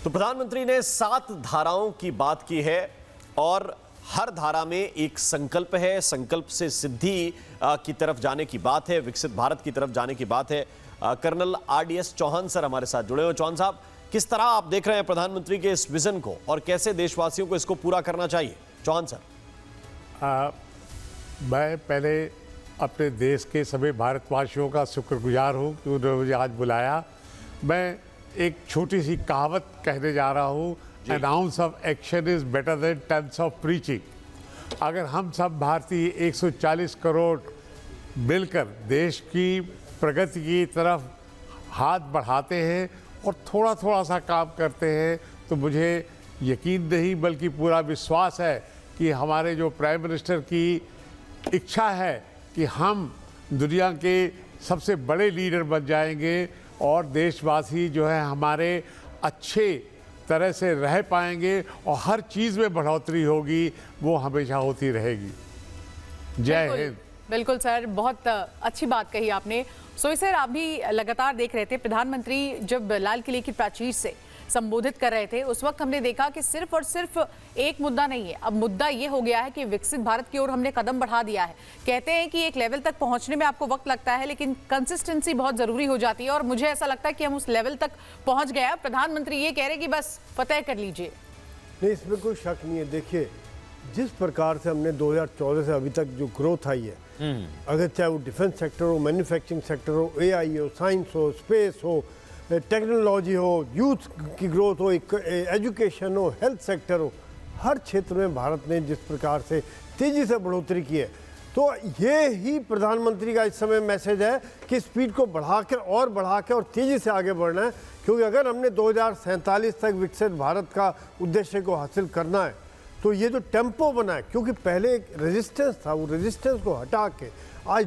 तो प्रधानमंत्री ने 7 धाराओं की बात की है और हर धारा में एक संकल्प है। संकल्प से सिद्धि की तरफ जाने की बात है, विकसित भारत की तरफ जाने की बात है। कर्नल RDS चौहान सर हमारे साथ जुड़े हुए। चौहान साहब, किस तरह आप देख रहे हैं प्रधानमंत्री के इस विजन को और कैसे देशवासियों को इसको पूरा करना चाहिए? चौहान सर। मैं पहले अपने देश के सभी भारतवासियों का शुक्रगुजार हूँ कि उन्होंने मुझे आज बुलाया। मैं एक छोटी सी कहावत कहने जा रहा हूँ, N ounce of action is better than tons of preaching. अगर हम सब भारतीय 140 करोड़ मिलकर देश की प्रगति की तरफ हाथ बढ़ाते हैं और थोड़ा थोड़ा सा काम करते हैं तो मुझे यकीन नहीं बल्कि पूरा विश्वास है कि हमारे जो प्राइम मिनिस्टर की इच्छा है कि हम दुनिया के सबसे बड़े लीडर बन जाएंगे और देशवासी जो है हमारे अच्छे तरह से रह पाएंगे और हर चीज़ में बढ़ोतरी होगी, वो हमेशा होती रहेगी। जय हिंद। बिल्कुल सर, बहुत अच्छी बात कही आपने। सोई सर, आप भी लगातार देख रहे थे, प्रधानमंत्री जब लाल किले की प्राचीर से संबोधित कर रहे थे उस वक्त हमने देखा कि सिर्फ और सिर्फ एक मुद्दा नहीं है, अब मुद्दा ये हो गया है कि विकसित भारत की ओर हमने कदम बढ़ा दिया है। कहते हैं कि एक लेवल तक पहुंचने में आपको वक्त लगता है लेकिन कंसिस्टेंसी बहुत जरूरी हो जाती है और मुझे ऐसा लगता है कि हम उस लेवल तक पहुंच गए हैं। प्रधानमंत्री ये कह रहे हैं कि बस फतेह कर लीजिए। नहीं, इसमें कोई शक नहीं है। देखिए, जिस प्रकार से हमने 2014 से अभी तक जो ग्रोथ आई है, अगर चाहे वो डिफेंस सेक्टर हो, मैन्युफैक्चरिंग सेक्टर हो, AI हो, साइंस हो, स्पेस हो, टेक्नोलॉजी हो, यूथ की ग्रोथ हो, एजुकेशन हो, हेल्थ सेक्टर हो, हर क्षेत्र में भारत ने जिस प्रकार से तेज़ी से बढ़ोतरी की है, तो ये ही प्रधानमंत्री का इस समय मैसेज है कि स्पीड को बढ़ाकर और तेज़ी से आगे बढ़ना है। क्योंकि अगर हमने 2047 तक विकसित भारत का उद्देश्य को हासिल करना है तो ये जो टेम्पो बना है, क्योंकि पहले एक रेजिस्टेंस था, वो रेजिस्टेंस को हटा के आज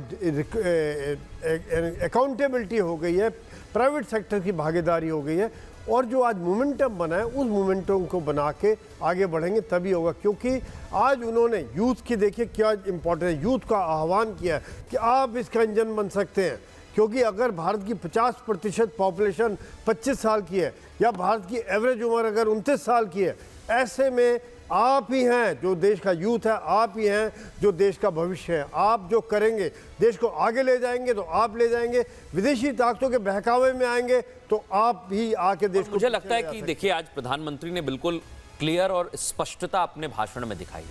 अकाउंटेबिलिटी हो गई है, प्राइवेट सेक्टर की भागीदारी हो गई है और जो आज मोमेंटम बना है उस मोमेंटम को बना के आगे बढ़ेंगे तभी होगा। क्योंकि आज उन्होंने यूथ की, देखिए क्या इंपॉर्टेंट है, यूथ का आह्वान किया है कि आप इसका इंजन बन सकते हैं। क्योंकि अगर भारत की 50% पॉपुलेशन 25 साल की है या भारत की एवरेज उम्र अगर 29 साल की है, ऐसे में आप ही हैं जो देश का यूथ है, आप ही हैं जो देश का भविष्य है। आप जो करेंगे देश को आगे ले जाएंगे तो आप ले जाएंगे, विदेशी ताकतों के बहकावे में आएंगे तो आप ही आके देश को। मुझे लगता है कि देखिए, आज प्रधानमंत्री ने बिल्कुल क्लियर और स्पष्टता अपने भाषण में दिखाई।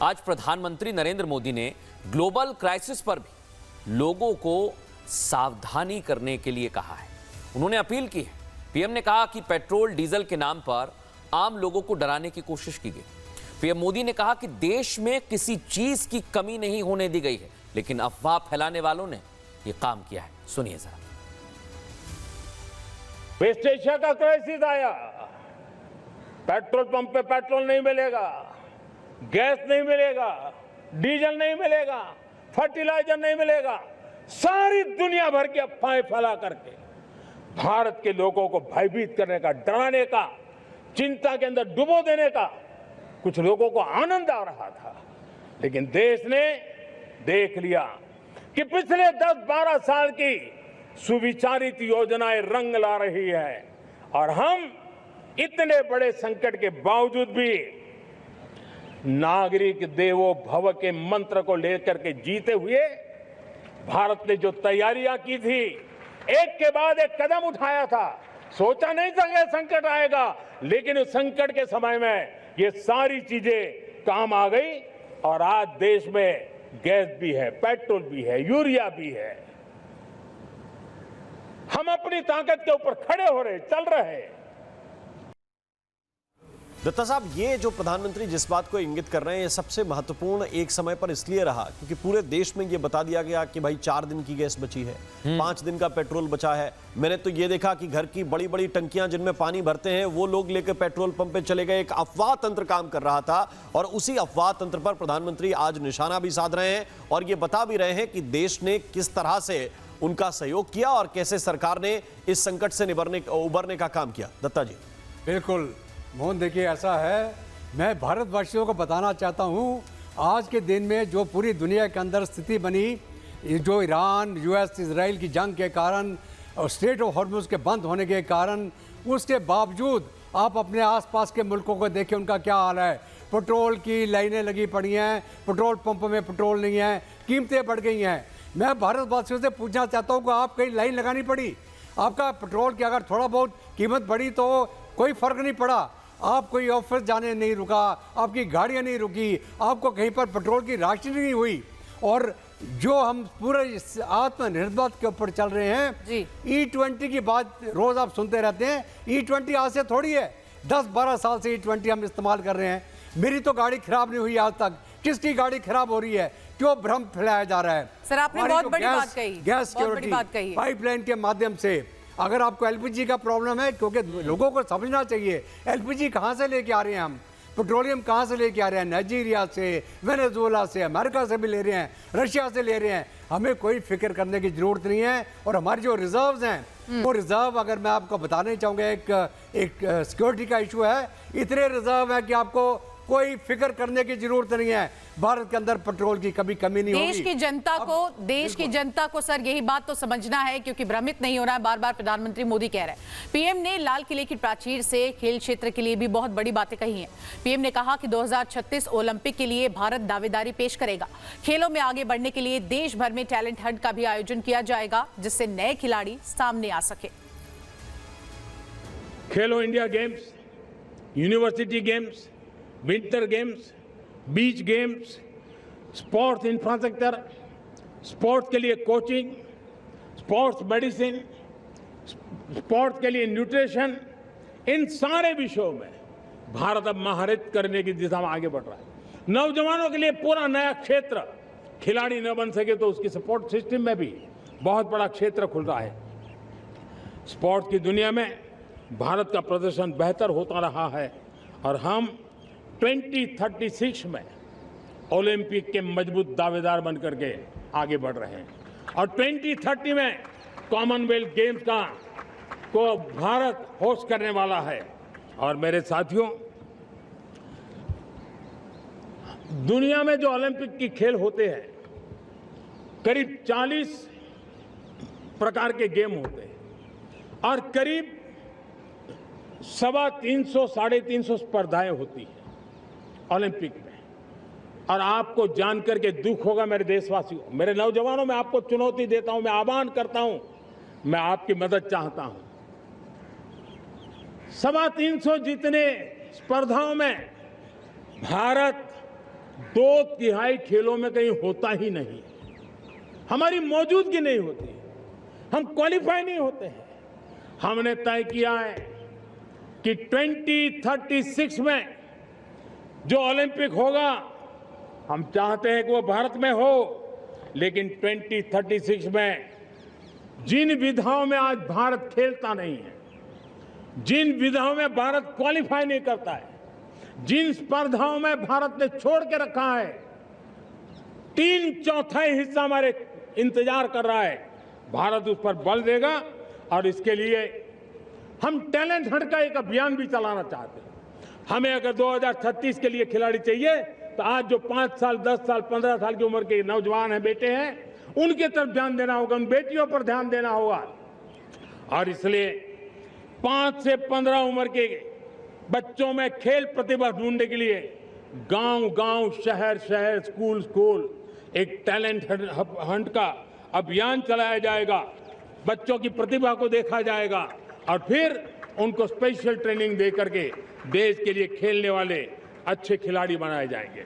आज प्रधानमंत्री नरेंद्र मोदी ने ग्लोबल क्राइसिस पर भी लोगों को सावधानी करने के लिए कहा है। उन्होंने अपील की है। PM ने कहा कि पेट्रोल डीजल के नाम पर आम लोगों को डराने की कोशिश की गई। PM मोदी ने कहा कि देश में किसी चीज की कमी नहीं होने दी गई है, लेकिन अफवाह फैलाने वालों ने यह काम किया है। सुनिए जरा। वेस्ट एशिया का क्राइसिस आया, पेट्रोल पंप पे पेट्रोल नहीं मिलेगा, गैस नहीं मिलेगा, डीजल नहीं मिलेगा, फर्टिलाइजर नहीं मिलेगा। सारी दुनिया भर की अफवाहें फैला करके भारत के लोगों को भयभीत करने का, डराने का, चिंता के अंदर डुबो देने का कुछ लोगों को आनंद आ रहा था। लेकिन देश ने देख लिया कि पिछले 10-12 साल की सुविचारित योजनाएं रंग ला रही है और हम इतने बड़े संकट के बावजूद भी नागरिक देवो भव के मंत्र को लेकर के जीते हुए भारत ने जो तैयारियां की थी, एक के बाद एक कदम उठाया था। सोचा नहीं था कि संकट आएगा, लेकिन उस संकट के समय में ये सारी चीजें काम आ गई और आज देश में गैस भी है, पेट्रोल भी है, यूरिया भी है। हम अपनी ताकत के ऊपर खड़े हो रहे, चल रहे। दत्ता साहब, ये जो प्रधानमंत्री जिस बात को इंगित कर रहे हैं, ये सबसे महत्वपूर्ण एक समय पर इसलिए रहा क्योंकि पूरे देश में ये बता दिया गया कि भाई 4 दिन की गैस बची है, 5 दिन का पेट्रोल बचा है। मैंने तो ये देखा कि घर की बड़ी बड़ी टंकियां जिनमें पानी भरते हैं वो लोग लेकर पेट्रोल पंप पे चले गए। एक अफवाह तंत्र काम कर रहा था और उसी अफवाह तंत्र पर प्रधानमंत्री आज निशाना भी साध रहे हैं और ये बता भी रहे हैं कि देश ने किस तरह से उनका सहयोग किया और कैसे सरकार ने इस संकट से उबरने का काम किया। दत्ता जी। बिल्कुल मोहन, देखिए ऐसा है, मैं भारतवासियों को बताना चाहता हूँ आज के दिन में जो पूरी दुनिया के अंदर स्थिति बनी, जो ईरान, US, इजराइल की जंग के कारण और स्ट्रेट ऑफ हॉर्मुज़ के बंद होने के कारण, उसके बावजूद आप अपने आसपास के मुल्कों को देखें, उनका क्या हाल है। पेट्रोल की लाइनें लगी पड़ी हैं, पेट्रोल पंप में पेट्रोल नहीं है, कीमतें बढ़ गई हैं। मैं भारतवासियों से पूछना चाहता हूँ कि आप कहीं लाइन लगानी पड़ी? आपका पेट्रोल की अगर थोड़ा बहुत कीमत बढ़ी तो कोई फर्क नहीं पड़ा। आप कोई ऑफिस जाने नहीं रुका, आपकी गाड़ियाँ नहीं रुकी, आपको कहीं पर पेट्रोल की राशनिंग नहीं हुई। और जो हम पूरे आत्मनिर्भर के ऊपर चल रहे हैं जी। E20 की बात रोज आप सुनते रहते हैं। E20 आज से थोड़ी है, 10-12 साल से E20 हम इस्तेमाल कर रहे हैं। मेरी तो गाड़ी खराब नहीं हुई आज तक, किसकी गाड़ी खराब हो रही है? क्यों भ्रम फैलाया जा रहा है? सर, आपने हमारी बहुत जो बड़ी बात कही, गैस बहुत बड़ी बात कही। पाइपलाइन के माध्यम से अगर आपको एलपीजी का प्रॉब्लम है, क्योंकि लोगों को समझना चाहिए एलपीजी कहाँ से लेके आ रहे हैं हम, पेट्रोलियम कहाँ से लेके आ रहे हैं? नाइजीरिया से, वेनेजुएला से, अमेरिका से भी ले रहे हैं, रशिया से ले रहे हैं। हमें कोई फिक्र करने की जरूरत नहीं है। और हमारी जो रिजर्व्स हैं, वो रिजर्व अगर मैं आपको बताना चाहूँगा, एक सिक्योरिटी का इशू है। इतने रिजर्व है कि आपको कोई फिक्र करने की जरूरत नहीं है। भारत के अंदर पेट्रोल की कभी कमी नहीं होगी। देश की जनता को सर यही बात तो समझना है, क्योंकि भ्रमित नहीं होना है। बार बार प्रधानमंत्री मोदी कह रहे हैं। पीएम ने लाल किले की प्राचीर से खेल क्षेत्र के लिए भी बहुत बड़ी बातें कही हैं। पीएम ने कहा कि 2036 ओलंपिक के लिए भारत दावेदारी पेश करेगा। खेलों में आगे बढ़ने के लिए देश भर में टैलेंट हंट का भी आयोजन किया जाएगा, जिससे नए खिलाड़ी सामने आ सके। खेलो India games, university games, winter games, beach games, sports infrastructure, sports के लिए कोचिंग, स्पोर्ट्स मेडिसिन, स्पोर्ट्स के लिए न्यूट्रिशन, इन सारे विषयों में भारत अब महारत करने की दिशा में आगे बढ़ रहा है। नौजवानों के लिए पूरा नया क्षेत्र, खिलाड़ी न बन सके तो उसकी सपोर्ट सिस्टम में भी बहुत बड़ा क्षेत्र खुल रहा है। स्पोर्ट्स की दुनिया में भारत का प्रदर्शन बेहतर होता रहा है और हम 2036 में ओलंपिक के मजबूत दावेदार बनकर के आगे बढ़ रहे हैं। और 2030 में कॉमनवेल्थ गेम्स को भारत होस्ट करने वाला है। और मेरे साथियों, दुनिया में जो ओलंपिक की खेल होते हैं, करीब 40 प्रकार के गेम होते हैं और करीब 350-350 स्पर्धाएं होती हैं ओलंपिक में। और आपको जानकर के दुख होगा मेरे देशवासियों, मेरे नौजवानों, मैं आपको चुनौती देता हूं, मैं आह्वान करता हूं, मैं आपकी मदद चाहता हूं। 350 जितने स्पर्धाओं में भारत 2/3 खेलों में कहीं होता ही नहीं, हमारी मौजूदगी नहीं होती, हम क्वालिफाई नहीं होते हैं। हमने तय किया है कि 2036 में जो ओलंपिक होगा, हम चाहते हैं कि वो भारत में हो, लेकिन 2036 में जिन विधाओं में आज भारत खेलता नहीं है, जिन विधाओं में भारत क्वालिफाई नहीं करता है, जिन स्पर्धाओं में भारत ने छोड़ के रखा है, 3/4 हिस्सा हमारे इंतजार कर रहा है। भारत उस पर बल देगा और इसके लिए हम टैलेंट हंट का एक अभियान भी चलाना चाहते हैं। हमें अगर 2036 के लिए खिलाड़ी चाहिए तो आज जो 5 साल, 10 साल, 15 साल की उम्र के नौजवान हैं, बेटे हैं, उनके तरफ ध्यान देना होगा, उन बेटियों पर ध्यान देना होगा। और इसलिए 5 से 15 उम्र के बच्चों में खेल प्रतिभा ढूंढने के लिए गांव-गांव, शहर-शहर, स्कूल-स्कूल एक टैलेंट हंट का अभियान चलाया जाएगा। बच्चों की प्रतिभा को देखा जाएगा और फिर उनको स्पेशल ट्रेनिंग दे करके देश के लिए खेलने वाले अच्छे खिलाड़ी बनाए जाएंगे।